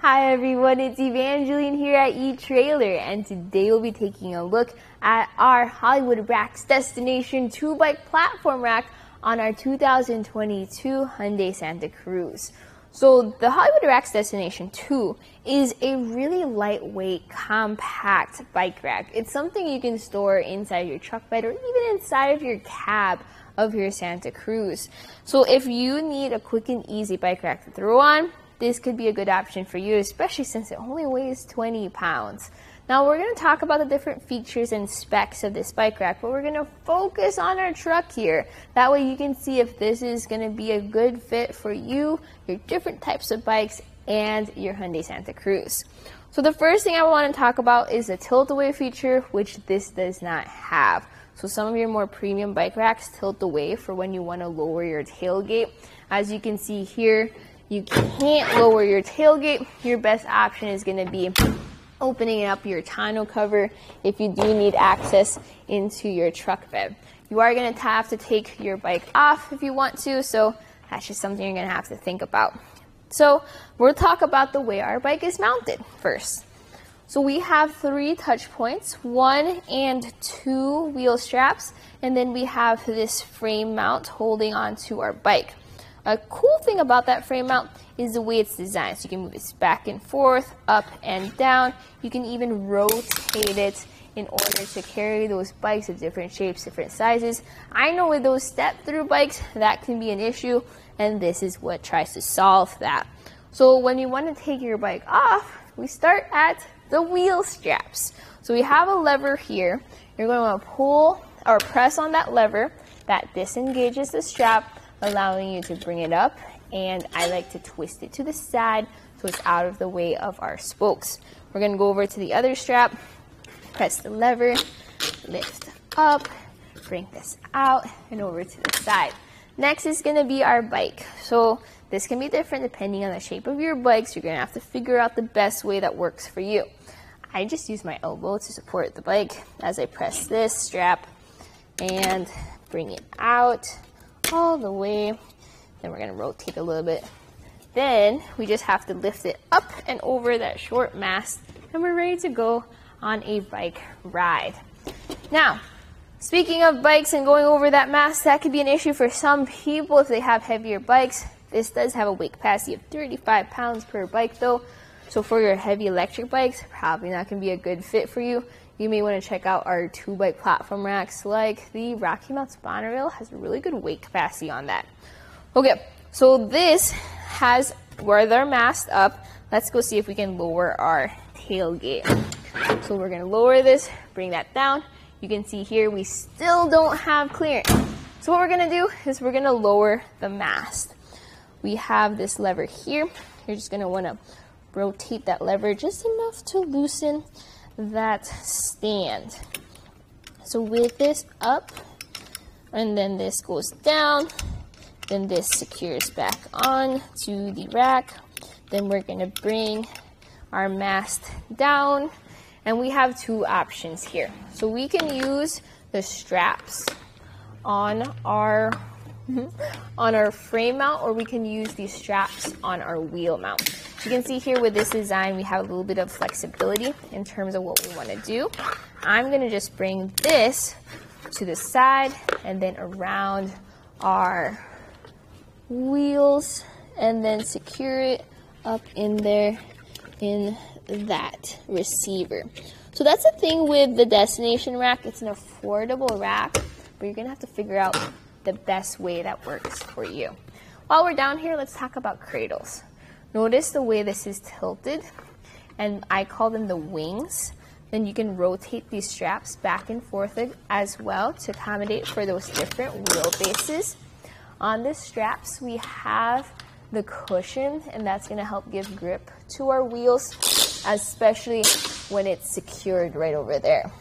Hi everyone, it's Evangeline here at eTrailer, and today we'll be taking a look at our Hollywood Racks Destination 2-bike platform rack on our 2022 Hyundai Santa Cruz. So the Hollywood Racks Destination 2 is a really lightweight, compact bike rack. It's something you can store inside your truck bed or even inside of your cab of your Santa Cruz. So if you need a quick and easy bike rack to throw on, this could be a good option for you, especially since it only weighs 20 pounds. Now we're going to talk about the different features and specs of this bike rack, but we're going to focus on our truck here. That way you can see if this is going to be a good fit for you, your different types of bikes, and your Hyundai Santa Cruz. So the first thing I want to talk about is the tilt-away feature, which this does not have. So some of your more premium bike racks tilt away for when you want to lower your tailgate. As you can see here, you can't lower your tailgate. Your best option is going to be opening up your tonneau cover if you do need access into your truck bed. You are going to have to take your bike off if you want to, so that's just something you're going to have to think about. So we'll talk about the way our bike is mounted first. So we have 3 touch points, 1 and 2 wheel straps, and then we have this frame mount holding onto our bike. A cool thing about that frame mount is the way it's designed. So you can move it back and forth, up and down. You can even rotate it in order to carry those bikes of different shapes, different sizes. I know with those step-through bikes, that can be an issue, and this is what tries to solve that. So when you want to take your bike off, we start at the wheel straps. So we have a lever here. You're going to want to pull or press on that lever. That disengages the strap, allowing you to bring it up, and I like to twist it to the side so it's out of the way of our spokes. We're going to go over to the other strap, press the lever, lift up, bring this out, and over to the side. Next is going to be our bike. So this can be different depending on the shape of your bike, so you're going to have to figure out the best way that works for you. I just use my elbow to support the bike as I press this strap and bring it out all the way. Then we're going to rotate a little bit. Then we just have to lift it up and over that short mast, and we're ready to go on a bike ride. Now, speaking of bikes and going over that mast, that could be an issue for some people if they have heavier bikes. This does have a weight capacity of 35 pounds per bike though, so for your heavy electric bikes, probably not going to be a good fit for you. You may want to check out our 2-bike platform racks, like the Rocky Mounts Monorail has a really good weight capacity on that. Okay, so this has with our mast up. Let's go see if we can lower our tailgate. So we're going to lower this, bring that down. You can see here we still don't have clearance. So what we're going to do is we're going to lower the mast. We have this lever here. You're just going to want to rotate that lever just enough to loosen that stand. So with this up, and then this goes down, then this secures back on to the rack. Then we're going to bring our mast down, and we have 2 options here. So we can use the straps on our frame mount, or we can use these straps on our wheel mount. You can see here with this design, we have a little bit of flexibility in terms of what we want to do. I'm going to just bring this to the side and then around our wheels and then secure it up in there in that receiver. So that's the thing with the destination rack. It's an affordable rack, but you're going to have to figure out the best way that works for you. While we're down here, let's talk about cradles. Notice the way this is tilted, and I call them the wings. Then you can rotate these straps back and forth as well to accommodate for those different wheelbases. On the straps, we have the cushion, and that's going to help give grip to our wheels, especially when it's secured right over there.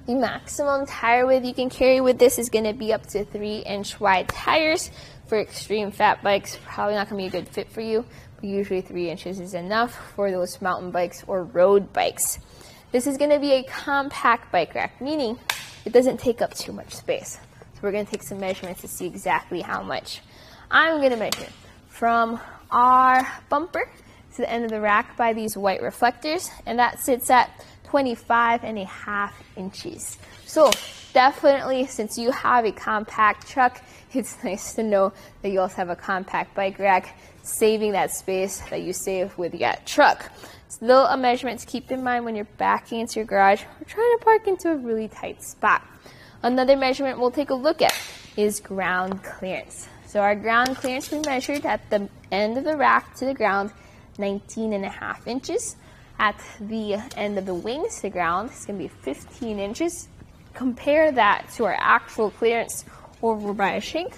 The maximum tire width you can carry with this is going to be up to 3-inch wide tires. For extreme fat bikes, probably not going to be a good fit for you, but usually 3 inches is enough for those mountain bikes or road bikes. This is going to be a compact bike rack, meaning it doesn't take up too much space. So we're going to take some measurements to see exactly how much. I'm going to measure from our bumper to the end of the rack by these white reflectors, and that sits at 25.5 inches. So definitely, since you have a compact truck, it's nice to know that you also have a compact bike rack, saving that space that you save with that truck. Still a measurement to keep in mind when you're backing into your garage or trying to park into a really tight spot. Another measurement we'll take a look at is ground clearance. So our ground clearance we measured at the end of the rack to the ground, 19.5 inches. At the end of the wings to the ground, it's going to be 15 inches. Compare that to our actual clearance over by a shank,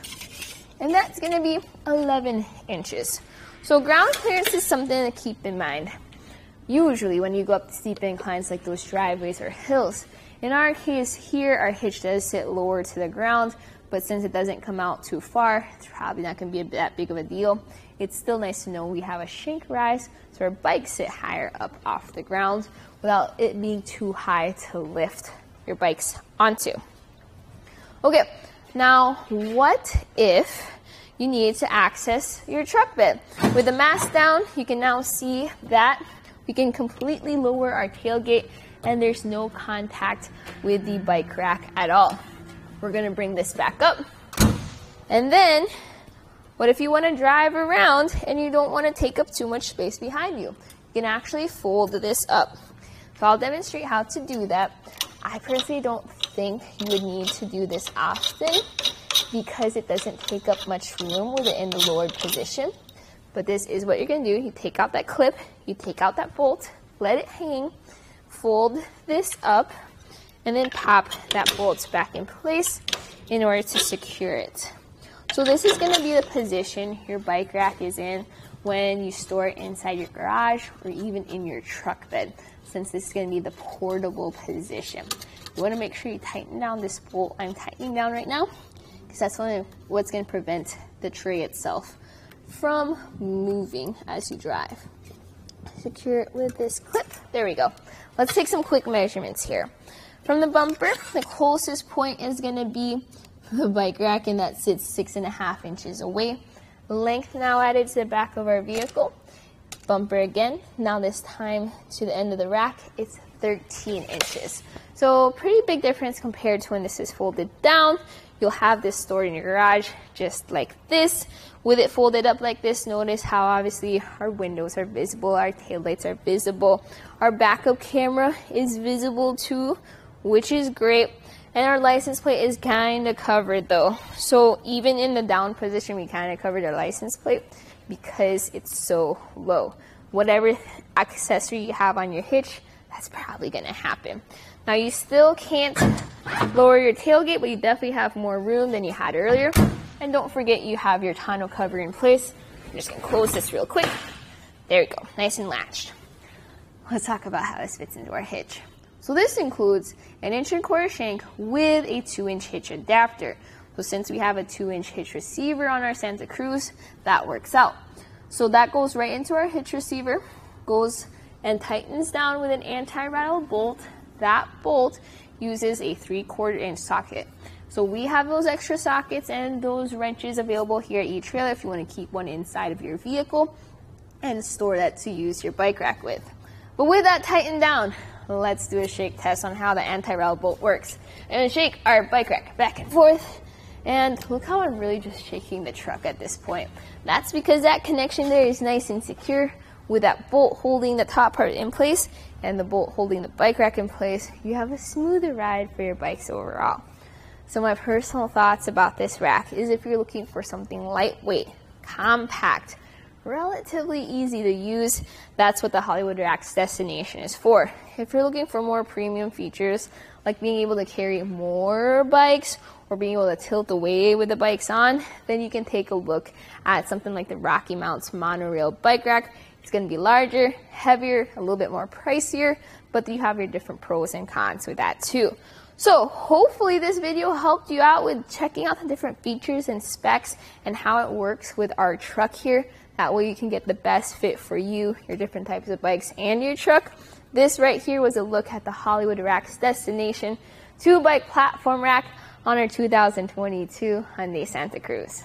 and that's going to be 11 inches. So ground clearance is something to keep in mind. Usually when you go up steep inclines like those driveways or hills, in our case here, our hitch does sit lower to the ground, but since it doesn't come out too far, it's probably not going to be that big of a deal. It's still nice to know we have a shank rise, so our bikes sit higher up off the ground without it being too high to lift your bikes onto. Okay, now what if you need to access your truck bed? With the mast down, you can now see that we can completely lower our tailgate and there's no contact with the bike rack at all. We're gonna bring this back up. And then, what if you wanna drive around and you don't wanna take up too much space behind you? You can actually fold this up. So I'll demonstrate how to do that. I personally don't think you would need to do this often because it doesn't take up much room with it in the lowered position. But this is what you're gonna do. You take out that clip, you take out that bolt, let it hang, fold this up, and then pop that bolt back in place in order to secure it. So this is gonna be the position your bike rack is in when you store it inside your garage or even in your truck bed, since this is gonna be the portable position. You wanna make sure you tighten down this bolt I'm tightening down right now, because that's what's gonna prevent the tray itself from moving as you drive. Secure it with this clip. There we go. Let's take some quick measurements here. From the bumper, the closest point is going to be the bike rack, and that sits 6.5 inches away. Length now added to the back of our vehicle. Bumper again, now this time to the end of the rack, it's 13 inches. So pretty big difference compared to when this is folded down. You'll have this stored in your garage just like this. With it folded up like this, notice how obviously our windows are visible, our taillights are visible, our backup camera is visible too, which is great. And our license plate is kind of covered though. So even in the down position, we kind of covered our license plate because it's so low. Whatever accessory you have on your hitch, that's probably going to happen. Now you still can't lower your tailgate, but you definitely have more room than you had earlier. And don't forget you have your tonneau cover in place. I'm just going to close this real quick. There we go, nice and latched. Let's talk about how this fits into our hitch. So this includes an 1.25" shank with a 2-inch hitch adapter. So since we have a 2-inch hitch receiver on our Santa Cruz, that works out. So that goes right into our hitch receiver, goes and tightens down with an anti-rattle bolt. That bolt uses a 3/4 inch socket. So we have those extra sockets and those wrenches available here at eTrailer if you want to keep one inside of your vehicle and store that to use your bike rack with. But with that tightened down, let's do a shake test on how the anti-rattle bolt works. And shake our bike rack back and forth. And look how I'm really just shaking the truck at this point. That's because that connection there is nice and secure. With that bolt holding the top part in place and the bolt holding the bike rack in place, you have a smoother ride for your bikes overall. So my personal thoughts about this rack is if you're looking for something lightweight, compact, relatively easy to use, that's what the Hollywood Racks destination is for. If you're looking for more premium features, like being able to carry more bikes or being able to tilt away with the bikes on, then you can take a look at something like the Rocky Mounts monorail bike rack. It's going to be larger, heavier, a little bit more pricier, but you have your different pros and cons with that too. So hopefully this video helped you out with checking out the different features and specs and how it works with our truck here. That way you can get the best fit for you, your different types of bikes, and your truck. This right here was a look at the Hollywood Racks Destination 2-bike platform rack on our 2022 Hyundai Santa Cruz.